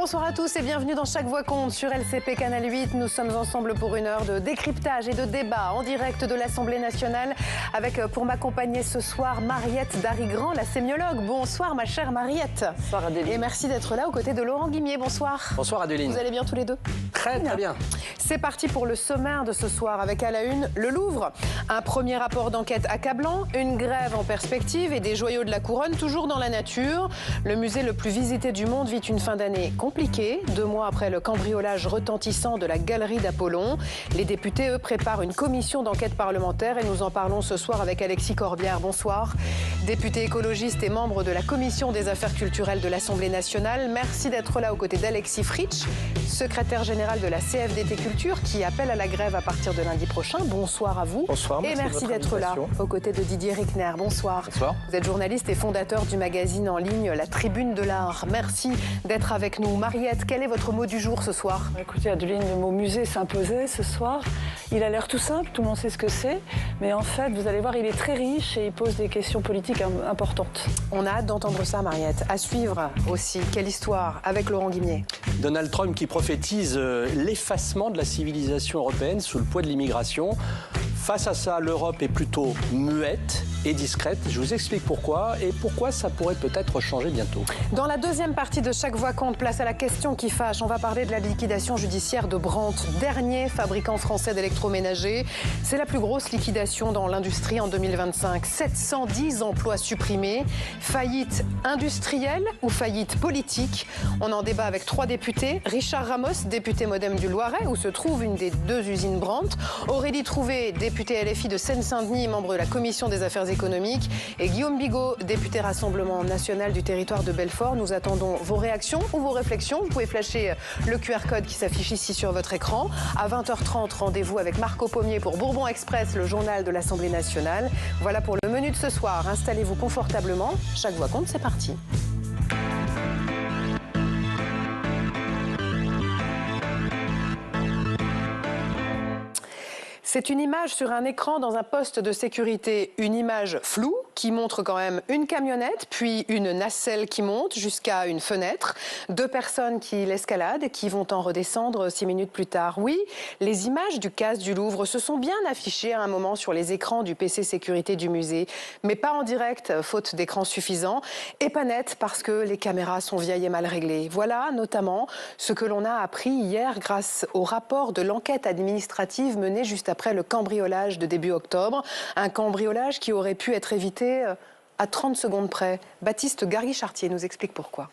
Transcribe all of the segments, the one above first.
Bonsoir à tous et bienvenue dans Chaque Voix compte sur LCP Canal 8. Nous sommes ensemble pour une heure de décryptage et de débat en direct de l'Assemblée nationale avec pour m'accompagner ce soir Mariette Darigrand, la sémiologue. Bonsoir ma chère Mariette. Bonsoir Adeline. Et merci d'être là aux côtés de Laurent Guimier. Bonsoir. Bonsoir Adeline. Vous allez bien tous les deux? Très bien. C'est parti pour le sommaire de ce soir avec à la une le Louvre. Un premier rapport d'enquête accablant, une grève en perspective et des joyaux de la couronne toujours dans la nature. Le musée le plus visité du monde vit une fin d'année compliquée. 2 mois après le cambriolage retentissant de la galerie d'Apollon, les députés, eux, préparent une commission d'enquête parlementaire et nous en parlons ce soir avec Alexis Corbière. Bonsoir. Député écologiste et membre de la commission des affaires culturelles de l'Assemblée nationale. Merci d'être là aux côtés d'Alexis Fritsch, secrétaire général de la CFDT Culture qui appelle à la grève à partir de lundi prochain. Bonsoir à vous. Bonsoir. Et merci d'être là aux côtés de Didier Rickner. Bonsoir. Bonsoir. Vous êtes journaliste et fondateur du magazine en ligne La Tribune de l'Art. Merci d'être avec nous. Mariette, quel est votre mot du jour ce soir? Écoutez Adeline, le mot musée s'imposait ce soir. Il a l'air tout simple, tout le monde sait ce que c'est. Mais en fait, vous allez voir, il est très riche et il pose des questions politiques importantes. On a hâte d'entendre ça, Mariette. À suivre aussi, quelle histoire avec Laurent Guimier. Donald Trump qui prophétise l'effacement de la civilisation européenne sous le poids de l'immigration. Face à ça, l'Europe est plutôt muette et discrète. Je vous explique pourquoi et pourquoi ça pourrait peut-être changer bientôt. Dans la deuxième partie de Chaque Voix compte, place à la question qui fâche. On va parler de la liquidation judiciaire de Brandt, dernier fabricant français d'électroménagers. C'est la plus grosse liquidation dans l'industrie en 2025. 710 emplois supprimés. Faillite industrielle ou faillite politique? On en débat avec 3 députés. Richard Ramos, député Modem du Loiret, où se trouve une des 2 usines Brandt. Aurélie Trouvé, député LFI de Seine-Saint-Denis, membre de la commission des affaires économiques. Et Guillaume Bigot, député Rassemblement national du territoire de Belfort. Nous attendons vos réactions ou vos réflexions. Vous pouvez flasher le QR code qui s'affiche ici sur votre écran. À 20h30, rendez-vous avec Marco Pommier pour Bourbon Express, le journal de l'Assemblée nationale. Voilà pour le menu de ce soir. Installez-vous confortablement. Chaque Voix compte, c'est parti. C'est une image sur un écran dans un poste de sécurité, une image floue qui montre quand même une camionnette, puis une nacelle qui monte jusqu'à une fenêtre, 2 personnes qui l'escaladent et qui vont en redescendre 6 minutes plus tard. Oui, les images du casse du Louvre se sont bien affichées à un moment sur les écrans du PC sécurité du musée, mais pas en direct, faute d'écran suffisant, et pas net parce que les caméras sont vieilles et mal réglées. Voilà notamment ce que l'on a appris hier grâce au rapport de l'enquête administrative menée juste après le cambriolage de début octobre. Un cambriolage qui aurait pu être évité à 30 secondes près. Baptiste Garguy-Chartier nous explique pourquoi.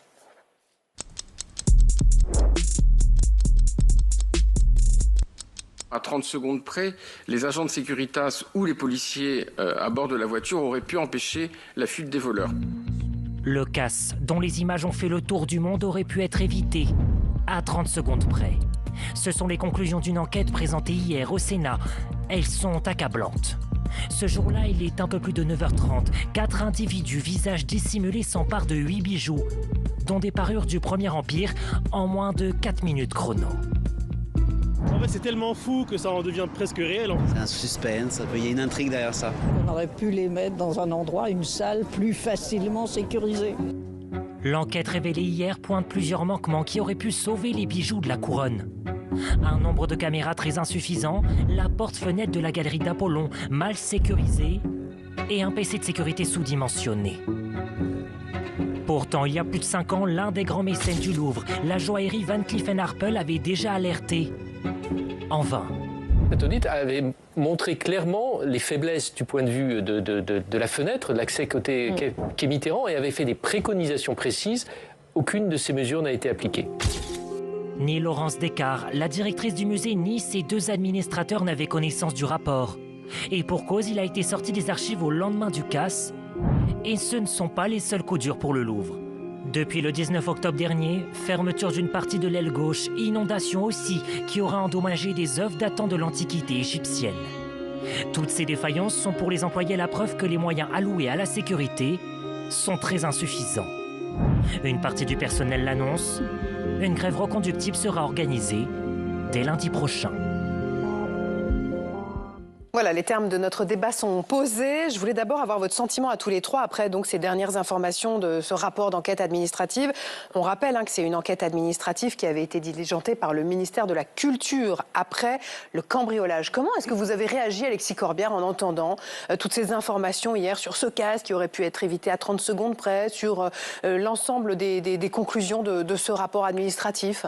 À 30 secondes près, les agents de Securitas ou les policiers à bord de la voiture auraient pu empêcher la fuite des voleurs. Le casse, dont les images ont fait le tour du monde, aurait pu être évité à 30 secondes près. Ce sont les conclusions d'une enquête présentée hier au Sénat. Elles sont accablantes. Ce jour-là, il est un peu plus de 9h30. 4 individus, visages dissimulés, s'emparent de 8 bijoux, dont des parures du Premier Empire, en moins de 4 minutes chrono. En fait, c'est tellement fou que ça en devient presque réel. C'est un suspense, il y a une intrigue derrière ça. On aurait pu les mettre dans un endroit, une salle plus facilement sécurisée. L'enquête révélée hier pointe plusieurs manquements qui auraient pu sauver les bijoux de la couronne. Un nombre de caméras très insuffisant, la porte-fenêtre de la galerie d'Apollon mal sécurisée et un PC de sécurité sous-dimensionné. Pourtant, il y a plus de 5 ans, l'un des grands mécènes du Louvre, la joaillerie Van Cleef & Arpels, avait déjà alerté. En vain. Cet audit avait montré clairement les faiblesses du point de vue de la fenêtre, de l'accès côté quai Mitterrand, et avait fait des préconisations précises. Aucune de ces mesures n'a été appliquée. Ni Laurence Descartes, la directrice du musée, ni ses 2 administrateurs n'avaient connaissance du rapport. Et pour cause, il a été sorti des archives au lendemain du casse. Et ce ne sont pas les seuls coups durs pour le Louvre. Depuis le 19 octobre dernier, fermeture d'une partie de l'aile gauche, inondation aussi, qui aura endommagé des œuvres datant de l'Antiquité égyptienne. Toutes ces défaillances sont pour les employés la preuve que les moyens alloués à la sécurité sont très insuffisants. Une partie du personnel l'annonce, une grève reconductible sera organisée dès lundi prochain. Voilà, les termes de notre débat sont posés. Je voulais d'abord avoir votre sentiment à tous les trois après donc ces dernières informations de ce rapport d'enquête administrative. On rappelle que c'est une enquête administrative qui avait été diligentée par le ministère de la Culture après le cambriolage. Comment est-ce que vous avez réagi, Alexis Corbière, en entendant toutes ces informations hier sur ce cas qui aurait pu être évité à 30 secondes près, sur l'ensemble des conclusions de ce rapport administratif ?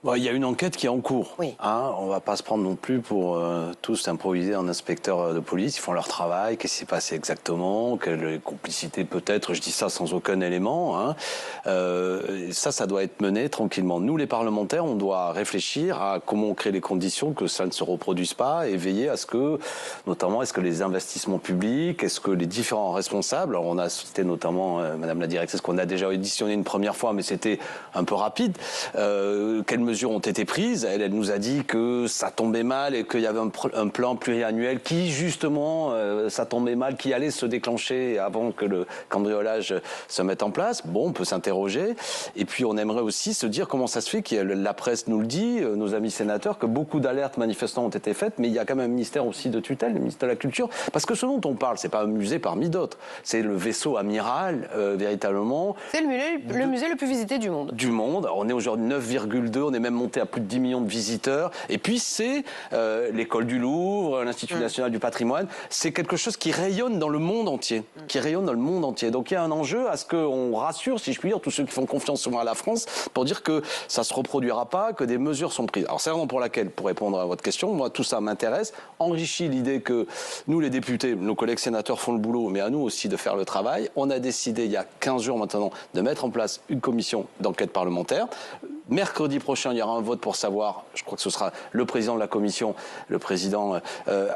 Bon, il y a une enquête qui est en cours. Oui. On ne va pas se prendre non plus pour tous improviser en inspecteurs de police. Ils font leur travail. Qu'est-ce qui s'est passé exactement? Quelle complicité peut-être? Je dis ça sans aucun élément. Ça doit être mené tranquillement. Nous, les parlementaires, on doit réfléchir à comment on crée les conditions que ça ne se reproduise pas et veiller à ce que, notamment, est-ce que les investissements publics, est-ce que les différents responsables, alors on a cité notamment Madame la directrice qu'on a déjà auditionné une première fois, mais c'était un peu rapide, quelles mesures ont été prises. Elle nous a dit que ça tombait mal et qu'il y avait un plan pluriannuel qui, justement, ça tombait mal, qui allait se déclencher avant que le cambriolage se mette en place. Bon, on peut s'interroger. Et puis, on aimerait aussi se dire comment ça se fait, la presse nous le dit, nos amis sénateurs, que beaucoup d'alertes manifestement ont été faites, mais il y a quand même un ministère aussi de tutelle, le ministère de la Culture. Parce que ce dont on parle, c'est pas un musée parmi d'autres. C'est le vaisseau amiral, véritablement. C'est le musée le plus visité du monde. Du monde. On est aujourd'hui 9,2, on est même monté à plus de 10 millions de visiteurs. Et puis, c'est l'école du Louvre, l'Institut national du patrimoine. C'est quelque chose qui rayonne dans le monde entier. Qui rayonne dans le monde entier. Donc, il y a un enjeu à ce qu'on rassure, si je puis dire, tous ceux qui font confiance souvent à la France, pour dire que ça ne se reproduira pas, que des mesures sont prises. Alors, c'est la raison pour laquelle, pour répondre à votre question, moi, tout ça m'intéresse. Enrichit l'idée que nous, les députés, nos collègues sénateurs font le boulot, mais à nous aussi de faire le travail. On a décidé, il y a 15 jours maintenant, de mettre en place une commission d'enquête parlementaire. Mercredi prochain, il y aura un vote pour savoir, je crois que ce sera le président de la commission, le président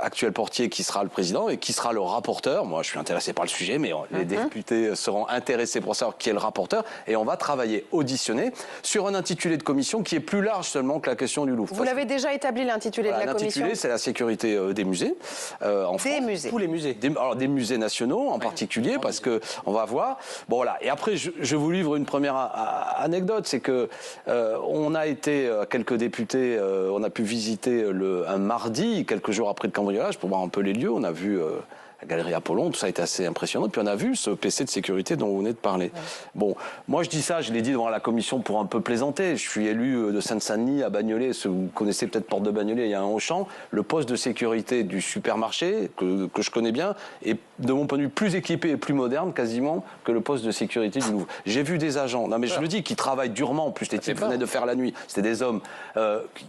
actuel Portier qui sera le président et qui sera le rapporteur. Moi, je suis intéressé par le sujet, mais les députés seront intéressés pour savoir qui est le rapporteur. Et on va travailler, auditionner, sur un intitulé de commission qui est plus large seulement que la question du Louvre. Vous l'avez déjà établi, l'intitulé de la commission? L'intitulé, c'est la sécurité des musées. En France. Musées. Tous les musées. Alors, des musées nationaux en particulier, parce que on va voir. Bon, voilà. Et après, je vous livre une première anecdote, c'est que on a été, quelques députés, on a pu visiter un mardi, quelques jours après le cambriolage, pour voir un peu les lieux. On a vu la galerie Apollon, tout ça a été assez impressionnant. Puis on a vu ce PC de sécurité dont vous venez de parler. Ouais. Bon, moi je dis ça, je l'ai dit devant la commission pour un peu plaisanter. Je suis élu de Seine-Saint-Denis à Bagnolet, vous connaissez peut-être Porte de Bagnolet, il y a un Auchan. Le poste de sécurité du supermarché, que je connais bien, est de mon point de vue plus équipé et plus moderne quasiment que le poste de sécurité du Louvre. J'ai vu des agents, non mais je le dis, qui travaillent durement, en plus les types venaient de faire la nuit, c'était des hommes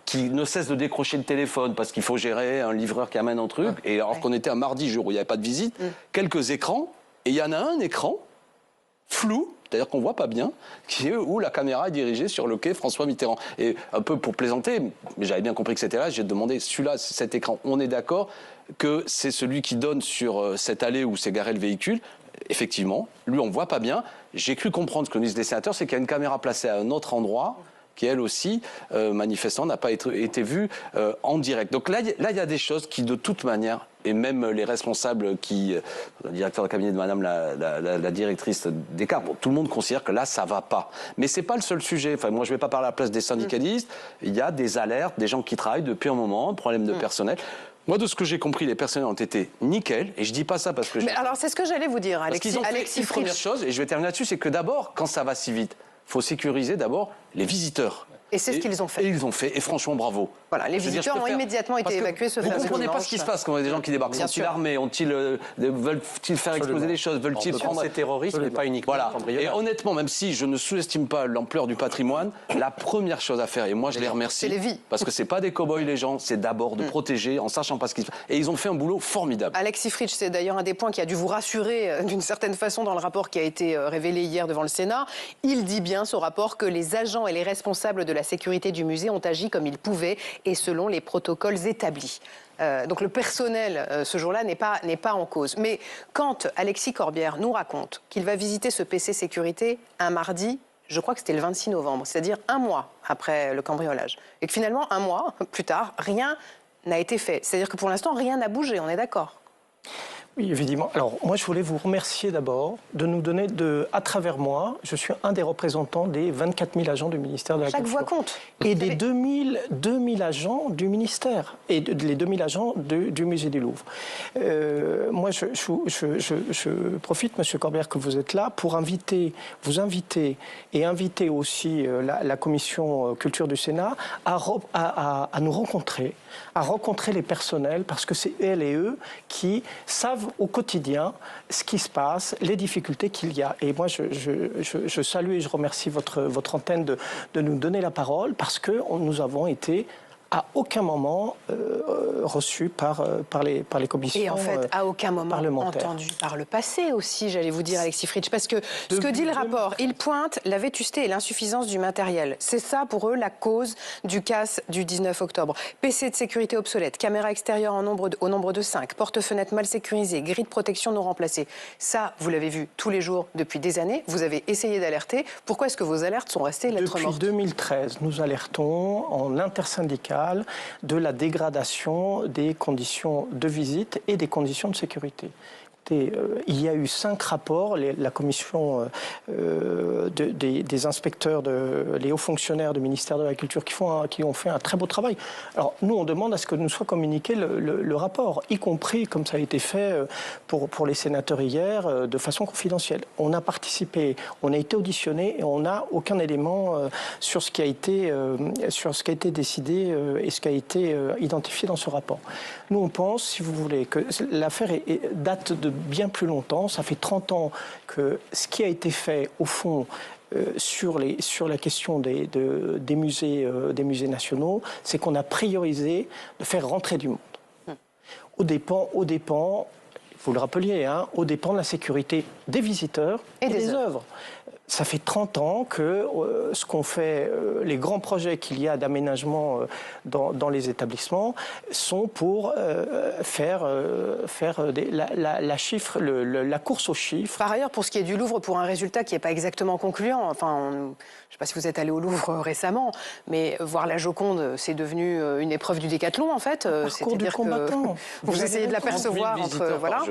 qui ne cessent de décrocher le téléphone parce qu'il faut gérer un livreur qui amène un truc, et alors qu'on était un mardi, jour où il n'y avait pas de visite, quelques écrans, et il y en a un écran flou, c'est-à-dire qu'on ne voit pas bien, où la caméra est dirigée sur le quai François Mitterrand. Et un peu pour plaisanter, mais j'avais bien compris que c'était là, j'ai demandé, celui-là, cet écran, on est d'accord que c'est celui qui donne sur cette allée où s'est garé le véhicule. Effectivement, lui, on ne voit pas bien. J'ai cru comprendre ce que nous disent les sénateurs, c'est qu'il y a une caméra placée à un autre endroit, qui elle aussi, manifestement, n'a pas été vue en direct. Donc là, il y a des choses qui, de toute manière, et même les responsables le directeur de cabinet de Madame la directrice d'Écart, bon, tout le monde considère que là, ça ne va pas. Mais ce n'est pas le seul sujet. Enfin, moi, je ne vais pas parler à la place des syndicalistes. Il y a des alertes, des gens qui travaillent depuis un moment, problème de personnel. Moi, de ce que j'ai compris, les personnels ont été nickel. Et je ne dis pas ça parce que... Mais alors, c'est ce que j'allais vous dire, Alexis. Parce qu'ils ont fait une première chose, et je vais terminer là-dessus, c'est que d'abord, quand ça va si vite, il faut sécuriser d'abord les visiteurs. Et c'est ce qu'ils ont fait. Et ils ont fait, et franchement, bravo. Voilà, les visiteurs ont immédiatement été évacués ce fameux dimanche. Vous ne comprenez pas ce qui se passe quand il y a des gens qui débarquent. Sont-ils armés? Veulent-ils faire exploser les choses? Veulent-ils prendre... C'est terrorisme, mais pas uniquement. Voilà. Et honnêtement, même si je ne sous-estime pas l'ampleur du patrimoine, la première chose à faire, et moi je les remercie, c'est les vies. Parce que c'est pas des cow-boys les gens, c'est d'abord de protéger en sachant pas ce qu'ils font. Et ils ont fait un boulot formidable. Alexis Fritsch, c'est d'ailleurs un des points qui a dû vous rassurer d'une certaine façon dans le rapport qui a été révélé hier devant le Sénat. Il dit bien, ce rapport, que les agents et les responsables de la sécurité du musée ont agi comme ils pouvaient et selon les protocoles établis. Donc le personnel, ce jour-là, n'est pas en cause. Mais quand Alexis Corbière nous raconte qu'il va visiter ce PC sécurité un mardi, je crois que c'était le 26 novembre, c'est-à-dire un mois après le cambriolage, et que finalement, un mois plus tard, rien n'a été fait. C'est-à-dire que pour l'instant, rien n'a bougé, on est d'accord? Oui, évidemment. Alors, moi, je voulais vous remercier d'abord de nous donner, à travers moi, je suis un des représentants des 24 000 agents du ministère de la Culture. Chaque voix compte. Et des 2000 agents du ministère, et les 2000 agents du musée du Louvre. Moi, je profite, Monsieur Corbière, que vous êtes là, pour vous inviter et inviter aussi la commission culture du Sénat à nous rencontrer, à rencontrer les personnels, parce que c'est elles et eux qui savent au quotidien ce qui se passe, les difficultés qu'il y a. Et moi, je salue et je remercie votre antenne de nous donner la parole, parce que nous avons été à aucun moment reçu par les commissions et en fait, à aucun moment parlementaires. Entendu par le passé aussi, j'allais vous dire, Alexis Fritsch, parce que ce que dit le rapport, il pointe la vétusté et l'insuffisance du matériel. C'est ça, pour eux, la cause du casse du 19 octobre. PC de sécurité obsolète, caméra extérieure au nombre de 5, porte-fenêtre mal sécurisée, grille de protection non remplacée. Ça, vous l'avez vu tous les jours depuis des années. Vous avez essayé d'alerter. Pourquoi est-ce que vos alertes sont restées lettres mortes ? Depuis 2013, nous alertons en intersyndical de la dégradation des conditions de visite et des conditions de sécurité. Il y a eu 5 rapports, la commission des inspecteurs, les hauts fonctionnaires du ministère de la Culture qui ont fait un très beau travail. Alors nous, on demande à ce que nous soit communiqué le rapport, y compris, comme ça a été fait pour les sénateurs hier, de façon confidentielle. On a participé, on a été auditionné et on n'a aucun élément sur ce qui a été décidé et ce qui a été identifié dans ce rapport. Nous, on pense, si vous voulez, que l'affaire date de bien plus longtemps. Ça fait 30 ans que ce qui a été fait, au fond, sur la question des musées nationaux, c'est qu'on a priorisé de faire rentrer du monde. Aux dépens, vous le rappeliez, aux dépens de la sécurité des visiteurs et des œuvres. Ça fait 30 ans que ce qu'on fait, les grands projets qu'il y a d'aménagement dans les établissements sont pour faire la course aux chiffres. Par ailleurs, pour ce qui est du Louvre, pour un résultat qui n'est pas exactement concluant, enfin, je ne sais pas si vous êtes allé au Louvre récemment, mais voir la Joconde, c'est devenu une épreuve du décathlon, en fait. Parcours du combattant. Vous essayez de l'apercevoir entre... Voilà.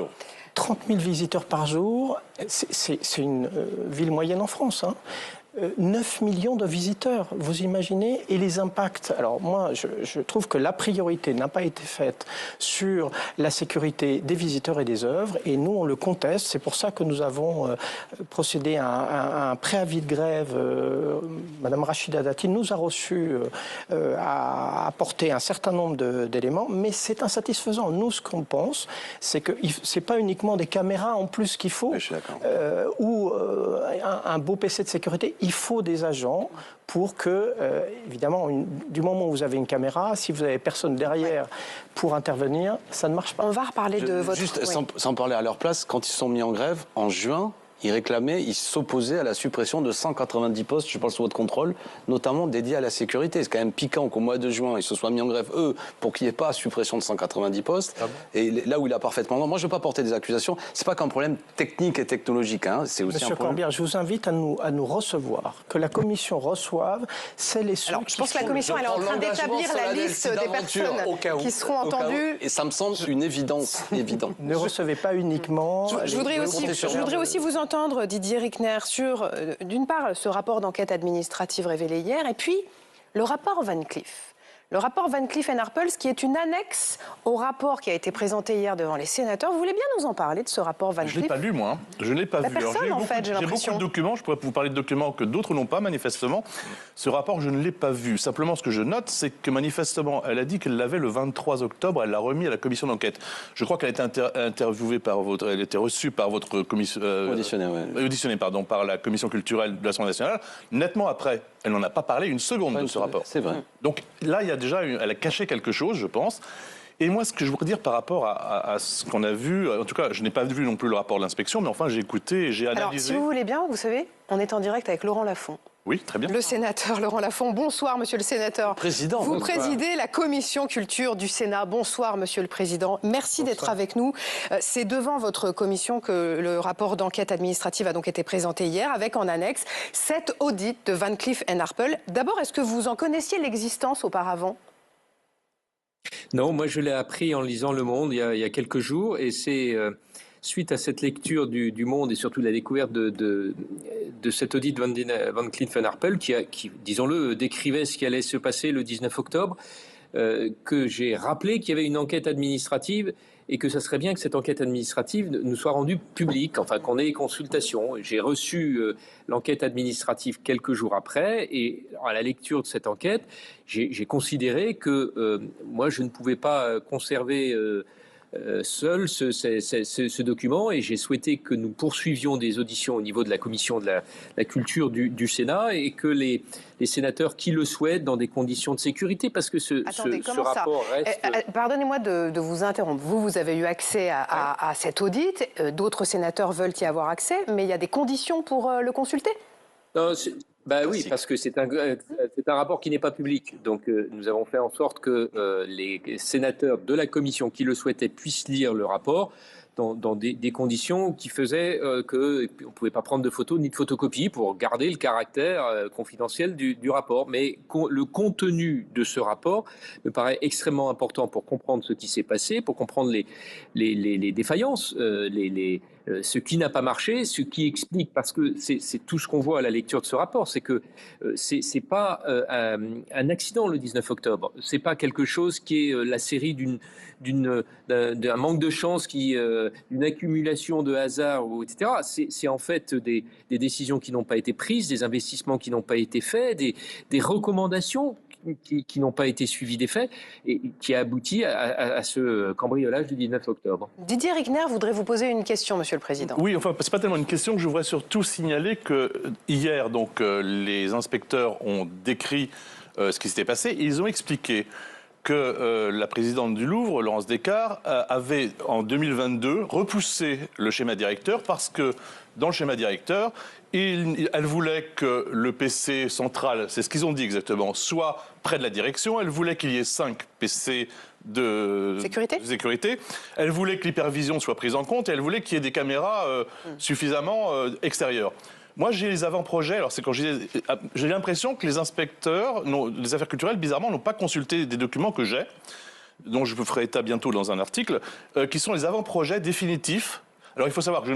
30 000 visiteurs par jour, c'est une ville moyenne en France. 9 millions de visiteurs, vous imaginez, et les impacts. Alors moi, je trouve que la priorité n'a pas été faite sur la sécurité des visiteurs et des œuvres, et nous, on le conteste. C'est pour ça que nous avons procédé à un préavis de grève. Madame Rachida Dati nous a reçus à apporter un certain nombre d'éléments, mais c'est insatisfaisant. Nous, ce qu'on pense, c'est que c'est pas uniquement des caméras en plus qu'il faut, ou un beau PC de sécurité. Il faut des agents pour que, évidemment, du moment où vous avez une caméra, si vous n'avez personne derrière pour intervenir, ça ne marche pas. On va reparler de votre... Juste, sans parler à leur place, quand ils sont mis en grève, en juin, ils s'opposaient à la suppression de 190 postes, je parle sous votre contrôle, notamment dédiés à la sécurité. C'est quand même piquant qu'au mois de juin, ils se soient mis en grève, eux, pour qu'il n'y ait pas suppression de 190 postes. Ah bon. Et là où il a parfaitement... Moi, je ne veux pas porter des accusations. Ce n'est pas qu'un problème technique et technologique. C'est aussi Monsieur Corbière, je vous invite à nous recevoir, que la commission reçoive celles et ceux qui... Je pense que la commission elle est en train d'établir la liste des personnes qui seront entendues. Et ça me semble une évidence. Ne recevez pas uniquement... Je voudrais aussi vous entendre, Didier Rickner, sur, d'une part, ce rapport d'enquête administrative révélé hier, et puis le rapport Van Cleef. Le rapport Van Cleef & Arpels, qui est une annexe au rapport qui a été présenté hier devant les sénateurs. Vous voulez bien nous en parler de ce rapport Van Cleef ? Je ne l'ai pas lu, moi. Je ne l'ai pas vu. Personne, en fait, j'ai l'impression. J'ai beaucoup de documents. Je pourrais vous parler de documents que d'autres n'ont pas, manifestement. Ce rapport, je ne l'ai pas vu. Simplement, ce que je note, c'est que, manifestement, elle a dit qu'elle l'avait le 23 octobre. Elle l'a remis à la commission d'enquête. Je crois qu'elle a été interviewée par votre... Elle a été reçue par votre commission... Auditionnée, pardon, par la commission culturelle de l'Assemblée nationale. Nettement après, elle n'en a pas parlé une seconde de ce rapport. C'est vrai. Donc là, il y a déjà... Elle a caché quelque chose, je pense. Et moi, ce que je voudrais dire par rapport à ce qu'on a vu, en tout cas, je n'ai pas vu non plus le rapport de l'inspection, mais enfin, j'ai écouté et j'ai analysé. Alors, si vous voulez bien, vous savez, on est en direct avec Laurent Lafont. Oui, très bien. Le sénateur Laurent Lafont. Bonsoir, monsieur le sénateur. Président. Vous présidez la commission culture du Sénat. Bonsoir, monsieur le président. Merci d'être avec nous. C'est devant votre commission que le rapport d'enquête administrative a donc été présenté hier, avec en annexe 7 audits de Van Cleef & Arpels. D'abord, est-ce que vous en connaissiez l'existence auparavant ? Non, moi je l'ai appris en lisant Le Monde il y a quelques jours, et c'est suite à cette lecture du Monde et surtout la découverte de cet audit Van Cleef & Arpels qui, disons-le, décrivait ce qui allait se passer le 19 octobre, que j'ai rappelé qu'il y avait une enquête administrative et que ça serait bien que cette enquête administrative nous soit rendue publique, enfin qu'on ait consultation. J'ai reçu l'enquête administrative quelques jours après, et à la lecture de cette enquête, j'ai considéré que moi je ne pouvais pas conserver seul ce document, et j'ai souhaité que nous poursuivions des auditions au niveau de la commission de la culture du Sénat, et que les sénateurs qui le souhaitent, dans des conditions de sécurité, parce que ce rapport reste... Pardonnez-moi de vous interrompre. Vous avez eu accès à cet audit, d'autres sénateurs veulent y avoir accès, mais il y a des conditions pour le consulter? Non, oui, parce que c'est un rapport qui n'est pas public. Donc nous avons fait en sorte que les sénateurs de la commission qui le souhaitaient puissent lire le rapport dans des conditions qui faisaient qu'on ne pouvait pas prendre de photos ni de photocopies pour garder le caractère confidentiel du rapport. Mais le contenu de ce rapport me paraît extrêmement important pour comprendre ce qui s'est passé, pour comprendre les défaillances, ce qui n'a pas marché, ce qui explique, parce que c'est tout ce qu'on voit à la lecture de ce rapport, c'est que c'est pas un accident le 19 octobre, c'est pas quelque chose qui est la série d'un manque de chance, d'une accumulation de hasard, etc. C'est en fait des décisions qui n'ont pas été prises, des investissements qui n'ont pas été faits, des recommandations qui n'ont pas été suivis des faits, et qui a abouti à ce cambriolage du 19 octobre. Didier Rickner voudrait vous poser une question, Monsieur le Président. Oui, enfin, c'est pas tellement une question, que je voudrais surtout signaler que hier, donc, les inspecteurs ont décrit ce qui s'était passé. Ils ont expliqué que la présidente du Louvre, Laurence Descartes, avait en 2022 repoussé le schéma directeur parce que dans le schéma directeur, elle voulait que le PC central, c'est ce qu'ils ont dit exactement, soit près de la direction. Elle voulait qu'il y ait 5 PC de sécurité. Elle voulait que l'hypervision soit prise en compte, et elle voulait qu'il y ait des caméras suffisamment extérieures. Moi, j'ai les avant-projets. Alors, c'est quand j'ai l'impression que les inspecteurs, les affaires culturelles, bizarrement, n'ont pas consulté des documents que j'ai, dont je vous ferai état bientôt dans un article, qui sont les avant-projets définitifs. Alors, il faut savoir que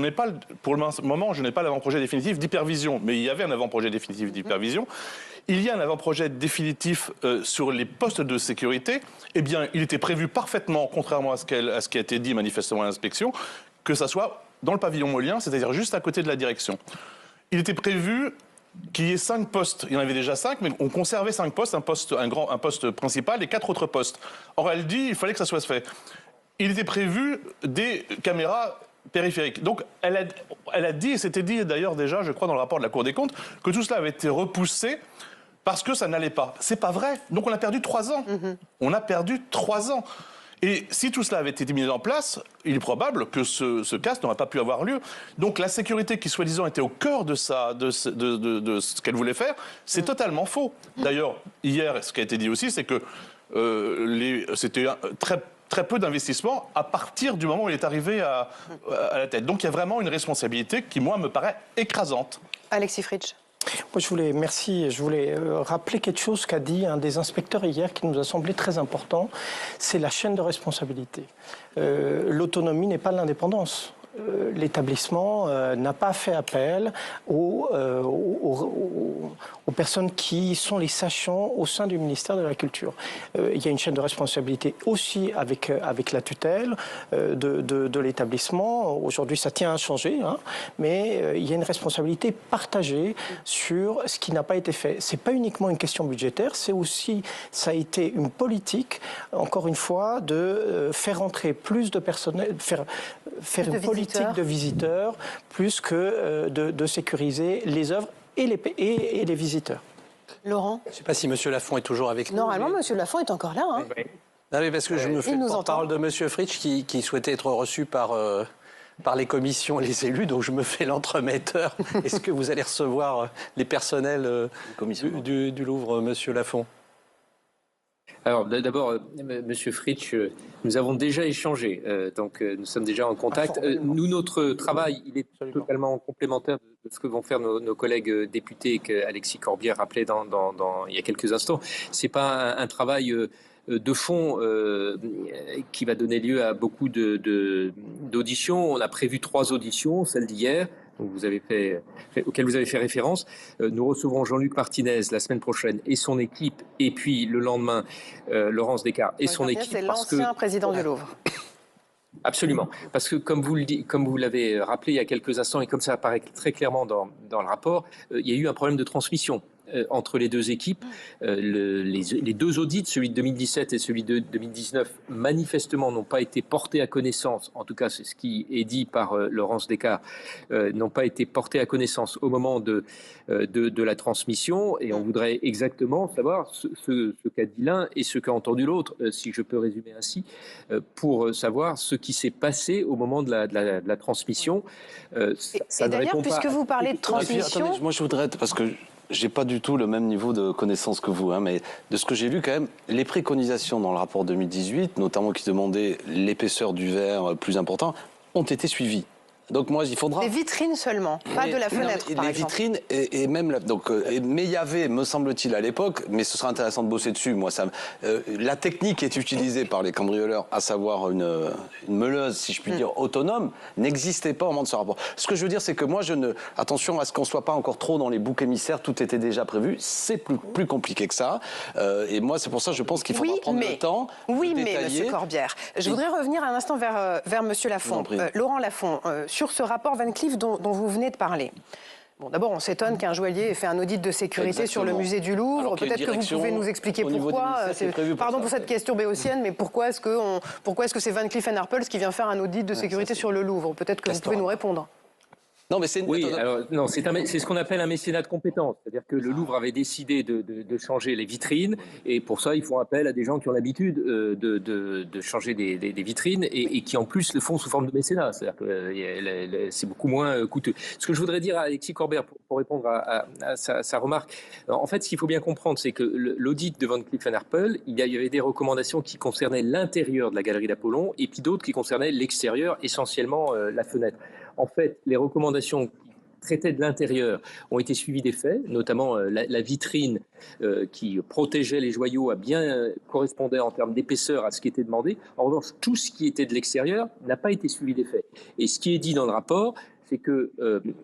pour le moment, je n'ai pas l'avant-projet définitif d'hypervision, mais il y avait un avant-projet définitif d'hypervision. Il y a un avant-projet définitif sur les postes de sécurité. Eh bien, il était prévu parfaitement, contrairement à ce qui a été dit manifestement à l'inspection, que ça soit dans le pavillon Molien, c'est-à-dire juste à côté de la direction. Il était prévu qu'il y ait 5 postes. Il y en avait déjà 5, mais on conservait 5 postes, un poste principal et 4 autres postes. Or, elle dit qu'il fallait que ça soit fait. Il était prévu des caméras périphériques. Donc, elle a dit, et c'était dit d'ailleurs déjà, je crois, dans le rapport de la Cour des comptes, que tout cela avait été repoussé parce que ça n'allait pas. C'est pas vrai. Donc, on a perdu 3 ans. On a perdu 3 ans. Et si tout cela avait été mis en place, il est probable que ce casse n'aurait pas pu avoir lieu. Donc la sécurité qui, soi-disant, était au cœur de ce qu'elle voulait faire, c'est totalement faux. D'ailleurs, hier, ce qui a été dit aussi, c'est que c'était très peu d'investissement à partir du moment où il est arrivé à la tête. Donc il y a vraiment une responsabilité qui, moi, me paraît écrasante. Alexis Fritsch. Moi, je voulais rappeler quelque chose qu'a dit un des inspecteurs hier qui nous a semblé très important, c'est la chaîne de responsabilité. L'autonomie n'est pas l'indépendance. L'établissement n'a pas fait appel aux personnes qui sont les sachants au sein du ministère de la Culture. Il y a une chaîne de responsabilité aussi avec la tutelle de l'établissement. Aujourd'hui, ça tient à changer, hein, mais il y a une responsabilité partagée sur ce qui n'a pas été fait. C'est pas uniquement une question budgétaire, c'est aussi, ça a été une politique, encore une fois, de faire entrer plus de personnel, faire une politique de visiteurs, plus que de sécuriser les œuvres et les visiteurs. Laurent ? Je ne sais pas si M. Lafont est toujours avec nous. Normalement, M. Lafont est encore là. Hein. Ah oui, parce que je me fais le porte-parole de M. Fritsch qui souhaitait être reçu par les commissions et les élus, donc je me fais l'entremetteur. Est-ce que vous allez recevoir les personnels du Louvre, M. Lafont ? Alors d'abord, Monsieur Fritsch, nous avons déjà échangé, donc nous sommes déjà en contact. Nous, notre travail, il est totalement complémentaire de ce que vont faire nos collègues députés qu'Alexis Corbière rappelait il y a quelques instants. C'est pas un travail de fond qui va donner lieu à beaucoup d'auditions. On a prévu 3 auditions, celle d'hier, auquel vous avez fait référence. Nous recevrons Jean-Luc Martinez la semaine prochaine et son équipe, et puis le lendemain, Laurence Descartes et son équipe. C'est l'ancien président du Louvre. Absolument, parce que comme vous l'avez rappelé il y a quelques instants, et comme ça apparaît très clairement dans le rapport, il y a eu un problème de transmission entre les deux équipes. Les 2 audits, celui de 2017 et celui de 2019, manifestement n'ont pas été portés à connaissance, en tout cas c'est ce qui est dit par Laurence Descartes, n'ont pas été portés à connaissance au moment de la transmission, et on voudrait exactement savoir ce qu'a dit l'un et ce qu'a entendu l'autre, si je peux résumer ainsi, pour savoir ce qui s'est passé au moment de la transmission. Et d'ailleurs, puisque vous parlez de transmission... Attendez, moi je voudrais, parce que j'ai pas du tout le même niveau de connaissance que vous, mais de ce que j'ai lu quand même, les préconisations dans le rapport 2018, notamment qui demandaient l'épaisseur du verre plus important, ont été suivies. Donc moi, il faudra... Les vitrines seulement, pas de la fenêtre, par les exemple. vitrines et même... mais il y avait, me semble-t-il, à l'époque, mais ce sera intéressant de bosser dessus, moi, la technique qui est utilisée par les cambrioleurs, à savoir une meuleuse, si je puis dire, autonome, n'existait pas au moment de ce rapport. Ce que je veux dire, c'est que moi, attention à ce qu'on ne soit pas encore trop dans les boucs émissaires, tout était déjà prévu, c'est plus compliqué que ça. Et moi, c'est pour ça que je pense qu'il faudra prendre le temps Oui, de mais, détailler. Monsieur Corbière, je voudrais revenir un instant vers Monsieur Lafont. Laurent Lafont, sur ce rapport Van Cleef dont vous venez de parler. Bon, d'abord, on s'étonne qu'un joieslier ait fait un audit de sécurité sur le musée du Louvre. Peut-être que vous pouvez nous expliquer pourquoi. Pardon pour cette question béotienne, mais pourquoi est-ce que c'est Van Cleef & Arpels qui vient faire un audit de sécurité sur le Louvre? Peut-être que vous pouvez nous répondre. Non, mais c'est c'est ce qu'on appelle un mécénat de compétences. C'est-à-dire que le Louvre avait décidé de changer les vitrines, et pour ça, ils font appel à des gens qui ont l'habitude de changer des vitrines et qui, en plus, le font sous forme de mécénat. C'est-à-dire que c'est beaucoup moins coûteux. Ce que je voudrais dire à Alexis Corbière, pour répondre à sa remarque, en fait, ce qu'il faut bien comprendre, c'est que l'audit de Van Cleef & Arpels, il y avait des recommandations qui concernaient l'intérieur de la galerie d'Apollon, et puis d'autres qui concernaient l'extérieur, essentiellement la fenêtre. En fait, les recommandations qui traitaient de l'intérieur ont été suivies des faits, notamment la vitrine qui protégeait les joyaux correspondait en termes d'épaisseur à ce qui était demandé. En revanche, tout ce qui était de l'extérieur n'a pas été suivi des faits. Et ce qui est dit dans le rapport, c'est que,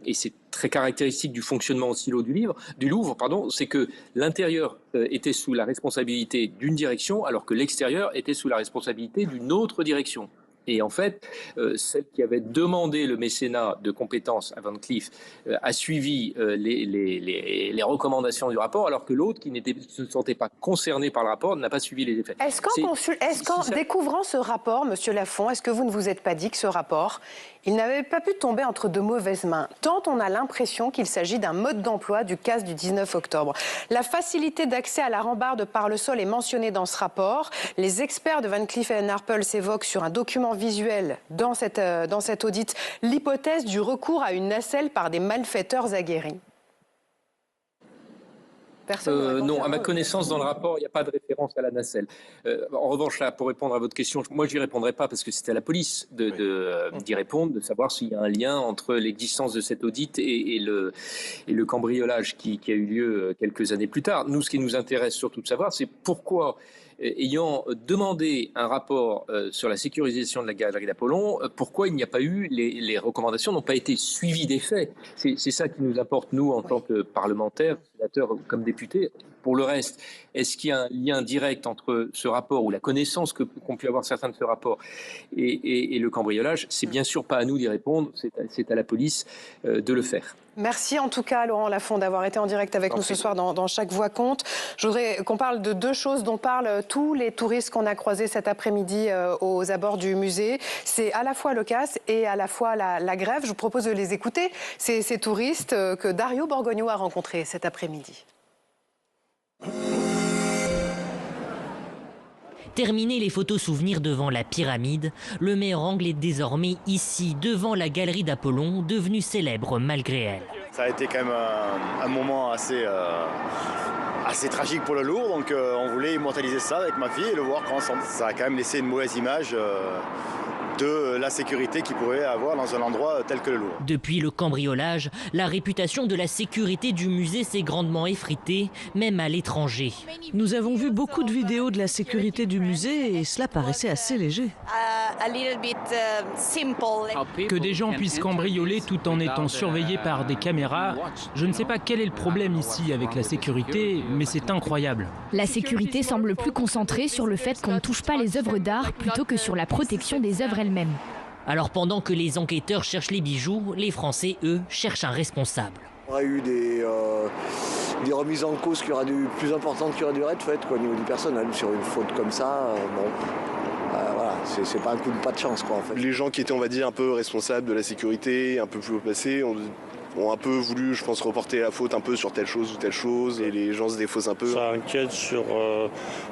et c'est très caractéristique du fonctionnement en silo du Louvre, c'est que l'intérieur était sous la responsabilité d'une direction, alors que l'extérieur était sous la responsabilité d'une autre direction. Et en fait, celle qui avait demandé le mécénat de compétences à Van Cleef a suivi les recommandations du rapport, alors que l'autre, qui ne se sentait pas concerné par le rapport, n'a pas suivi les effets. Est-ce qu'en découvrant ce rapport, Monsieur Lafont, est-ce que vous ne vous êtes pas dit que ce rapport, il n'avait pas pu tomber entre de mauvaises mains, tant on a l'impression qu'il s'agit d'un mode d'emploi du casse du 19 octobre. La facilité d'accès à la rambarde par le sol est mentionnée dans ce rapport. Les experts de Van Cleef & Arpels évoquent sur un document visuel dans cet audit l'hypothèse du recours à une nacelle par des malfaiteurs aguerris. Non, à ma connaissance, dans le rapport, il n'y a pas de référence à la nacelle. En revanche, là, pour répondre à votre question, moi, je n'y répondrai pas parce que c'était à la police d'y répondre, de savoir s'il y a un lien entre l'existence de cet audit et le cambriolage qui a eu lieu quelques années plus tard. Nous, ce qui nous intéresse surtout de savoir, c'est pourquoi, ayant demandé un rapport sur la sécurisation de la galerie d'Apollon, pourquoi il n'y a pas eu, les recommandations n'ont pas été suivies des faits. C'est ça qui nous importe, nous, en tant que parlementaires, sénateurs comme députés. Pour le reste, est-ce qu'il y a un lien direct entre ce rapport ou la connaissance qu'ont pu avoir certains de ce rapport et le cambriolage? C'est bien sûr pas à nous d'y répondre, c'est à la police de le faire. Merci en tout cas, Laurent Lafont, d'avoir été en direct avec nous ce soir dans Chaque Voix compte. Je voudrais qu'on parle de 2 choses dont parlent tous les touristes qu'on a croisés cet après-midi aux abords du musée. C'est à la fois le casse et à la fois la grève. Je vous propose de les écouter, ces touristes que Dario Borgogno a rencontrés cet après-midi. Terminé les photos souvenirs devant la pyramide, le meilleur angle est désormais ici, devant la galerie d'Apollon, devenue célèbre malgré elle. Ça a été quand même un moment assez tragique pour le Louvre, donc on voulait immortaliser ça avec ma fille et le voir ensemble. Ça a quand même laissé une mauvaise image de la sécurité qu'il pourrait avoir dans un endroit tel que le Louvre. Depuis le cambriolage, la réputation de la sécurité du musée s'est grandement effritée, même à l'étranger. Nous avons vu beaucoup de vidéos de la sécurité du musée et cela paraissait assez léger. Que des gens puissent cambrioler tout en étant surveillés par des caméras, je ne sais pas quel est le problème ici avec la sécurité, mais c'est incroyable. La sécurité semble plus concentrée sur le fait qu'on ne touche pas les œuvres d'art plutôt que sur la protection des œuvres elles-mêmes. Alors pendant que les enquêteurs cherchent les bijoux, les Français, eux, cherchent un responsable. On a eu des remises en cause qui auraient dû plus importantes qui auraient dû être faites au niveau du personnel sur une faute comme ça. Voilà, c'est pas un coup de pas de chance quoi en fait. Les gens qui étaient on va dire un peu responsables de la sécurité, un peu plus haut placés, ont un peu voulu, je pense, reporter la faute un peu sur telle chose ou telle chose, et les gens se défaussent un peu. Ça inquiète sur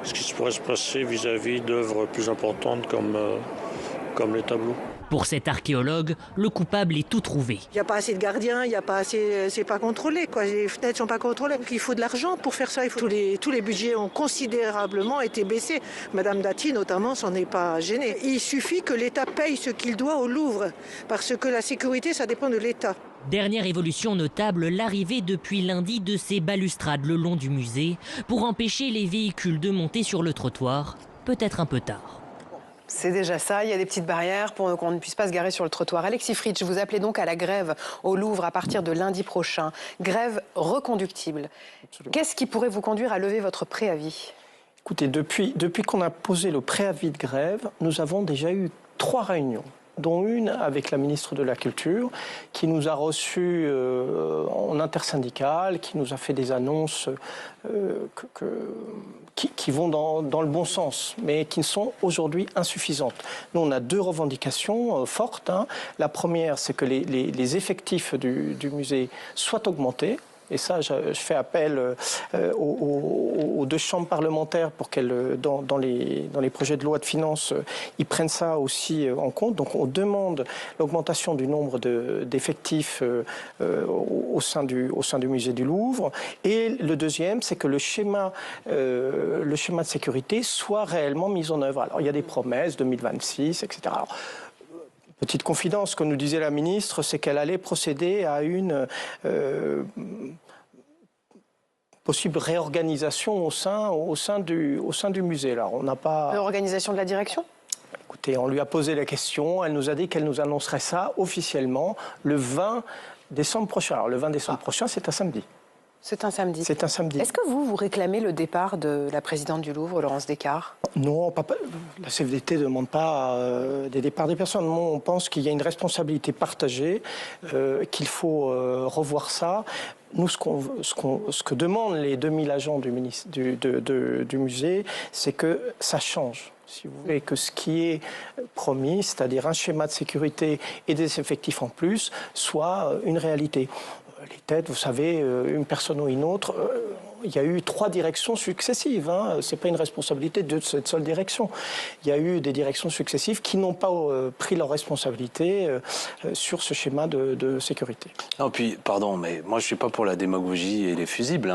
ce qui pourrait se passer vis-à-vis d'œuvres plus importantes comme les tableaux. Pour cet archéologue, le coupable est tout trouvé. Il n'y a pas assez de gardiens, il n'y a pas assez, c'est pas contrôlé, quoi. Les fenêtres ne sont pas contrôlées. Il faut de l'argent pour faire ça. Tous les budgets ont considérablement été baissés. Madame Dati, notamment, s'en est pas gênée. Il suffit que l'État paye ce qu'il doit au Louvre, parce que la sécurité, ça dépend de l'État. Dernière évolution notable, l'arrivée depuis lundi de ces balustrades le long du musée pour empêcher les véhicules de monter sur le trottoir, peut-être un peu tard. C'est déjà ça, il y a des petites barrières pour qu'on ne puisse pas se garer sur le trottoir. Alexis Fritsch, vous appelez donc à la grève au Louvre à partir de lundi prochain. Grève reconductible. Qu'est-ce qui pourrait vous conduire à lever votre préavis ? Écoutez, depuis qu'on a posé le préavis de grève, nous avons déjà eu 3 réunions, dont une avec la ministre de la Culture, qui nous a reçus en intersyndicale, qui nous a fait des annonces qui vont dans le bon sens, mais qui sont aujourd'hui insuffisantes. Nous, on a 2 revendications fortes. La première, c'est que les effectifs du musée soient augmentés. Et ça, je fais appel aux 2 chambres parlementaires pour qu'elles, dans les projets de loi de finances, ils prennent ça aussi en compte. Donc on demande l'augmentation du nombre d'effectifs au sein du musée du Louvre. Et le deuxième, c'est que le schéma de sécurité soit réellement mis en œuvre. Alors il y a des promesses, 2026, etc. Alors, petite confidence, ce que nous disait la ministre, c'est qu'elle allait procéder à une possible réorganisation au sein du musée. Alors, on n'a pas... Réorganisation de la direction ? Écoutez, on lui a posé la question, elle nous a dit qu'elle nous annoncerait ça officiellement le 20 décembre prochain. Alors, le 20 décembre prochain, c'est un samedi. C'est un samedi. C'est un samedi. Est-ce que vous réclamez le départ de la présidente du Louvre, Laurence Descartes ? Non, la CFDT ne demande pas des départs des personnes. Non, on pense qu'il y a une responsabilité partagée, qu'il faut revoir ça. Nous, ce que demandent les 2000 agents du musée, c'est que ça change. Si vous voulez, que ce qui est promis, c'est-à-dire un schéma de sécurité et des effectifs en plus, soit une réalité. Les têtes, vous savez, une personne ou une autre, il y a eu 3 directions successives. Ce n'est pas une responsabilité de cette seule direction. Il y a eu des directions successives qui n'ont pas pris leur responsabilité sur ce schéma de sécurité. Non, puis, pardon, mais moi je ne suis pas pour la démagogie et les fusibles,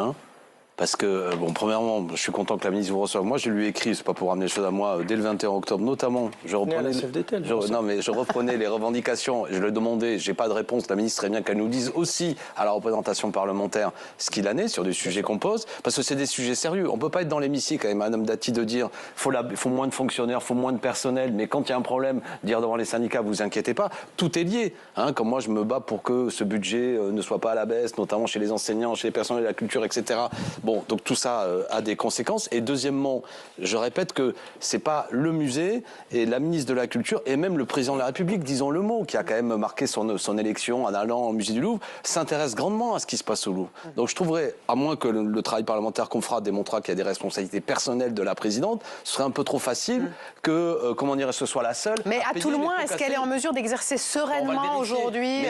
Parce que, bon, premièrement, je suis content que la ministre vous reçoive. Moi, je lui ai écrit, c'est pas pour ramener les choses à moi, dès le 21 octobre, notamment. Je reprenais les revendications, je le demandais, j'ai pas de réponse. La ministre, très bien qu'elle nous dise aussi à la représentation parlementaire ce qu'il en est sur des sujets qu'on pose, parce que c'est des sujets sérieux. On peut pas être dans l'hémicycle avec Madame Dati de dire faut moins de fonctionnaires, faut moins de personnel, mais quand il y a un problème, dire devant les syndicats, vous inquiétez pas, tout est lié. Comme moi, je me bats pour que ce budget ne soit pas à la baisse, notamment chez les enseignants, chez les personnels de la culture, etc. Bon, donc tout ça a des conséquences. Et deuxièmement, je répète que c'est pas le musée et la ministre de la Culture et même le président de la République, disons le mot, qui a quand même marqué son élection en allant au musée du Louvre, s'intéresse grandement à ce qui se passe au Louvre. Donc je trouverais, à moins que le travail parlementaire qu'on fera démontrera qu'il y a des responsabilités personnelles de la présidente, ce serait un peu trop facile que, ce soit la seule. Mais à tout le moins, est-ce qu'elle est en mesure d'exercer sereinement aujourd'hui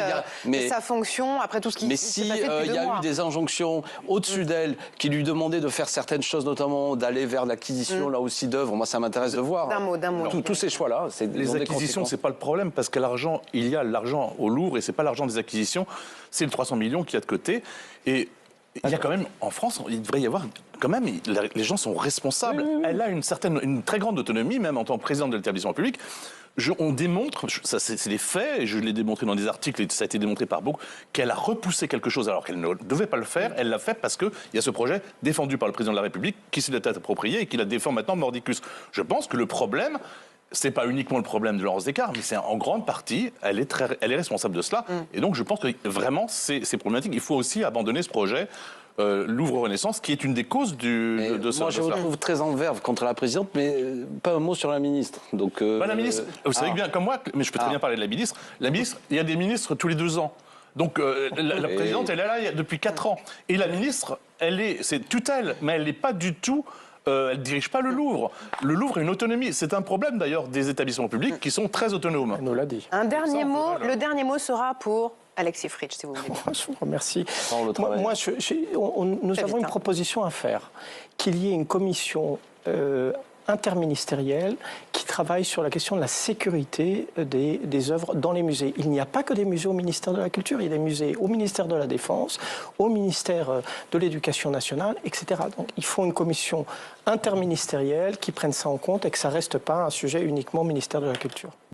sa fonction après tout ce qui s'est passé depuis 2 mois ? Mais s'il y a eu des injonctions au-dessus d'elle qui lui demandait de faire certaines choses, notamment d'aller vers l'acquisition là aussi d'œuvres. Moi, ça m'intéresse de voir. D'un mot. Tous ces choix-là, les acquisitions, c'est pas le problème parce que il y a l'argent au Louvre et c'est pas l'argent des acquisitions, c'est le 300 millions qu'il y a de côté. Et il y a quand même, en France, il devrait y avoir quand même, les gens sont responsables. Elle a une très grande autonomie, même en tant que présidente de l'établissement public, on démontre, ça c'est des faits, et je l'ai démontré dans des articles, et ça a été démontré par beaucoup, qu'elle a repoussé quelque chose alors qu'elle ne devait pas le faire. Elle l'a fait parce qu'il y a ce projet défendu par le président de la République qui s'est approprié et qui la défend maintenant mordicus. Je pense que le problème, c'est pas uniquement le problème de Laurence Descartes, mais c'est en grande partie, elle est responsable de cela. Et donc je pense que vraiment c'est problématique. Il faut aussi abandonner ce projet. Louvre Renaissance, qui est une des causes de ça. Moi, je vous trouve très en verve contre la présidente, mais pas un mot sur la ministre. Donc, la ministre, vous savez bien comme moi, mais je peux très bien parler de la ministre. La ministre, il y a des ministres tous les 2 ans. Donc la présidente, elle est là depuis 4 ans. Et la ministre, c'est tutelle, mais elle n'est pas du tout... elle ne dirige pas le Louvre. Le Louvre a une autonomie. C'est un problème d'ailleurs des établissements publics qui sont très autonomes. Elle nous l'a dit. Un dernier mot, le dernier mot sera pour Alexis Fritsch, si vous voulez. Je vous remercie. Nous avons une proposition à faire, qu'il y ait une commission interministérielle qui travaille sur la question de la sécurité des œuvres dans les musées. Il n'y a pas que des musées au ministère de la Culture, il y a des musées au ministère de la Défense, au ministère de l'Éducation nationale, etc. Donc il faut une commission interministérielle qui prenne ça en compte et que ça ne reste pas un sujet uniquement au ministère de la Culture.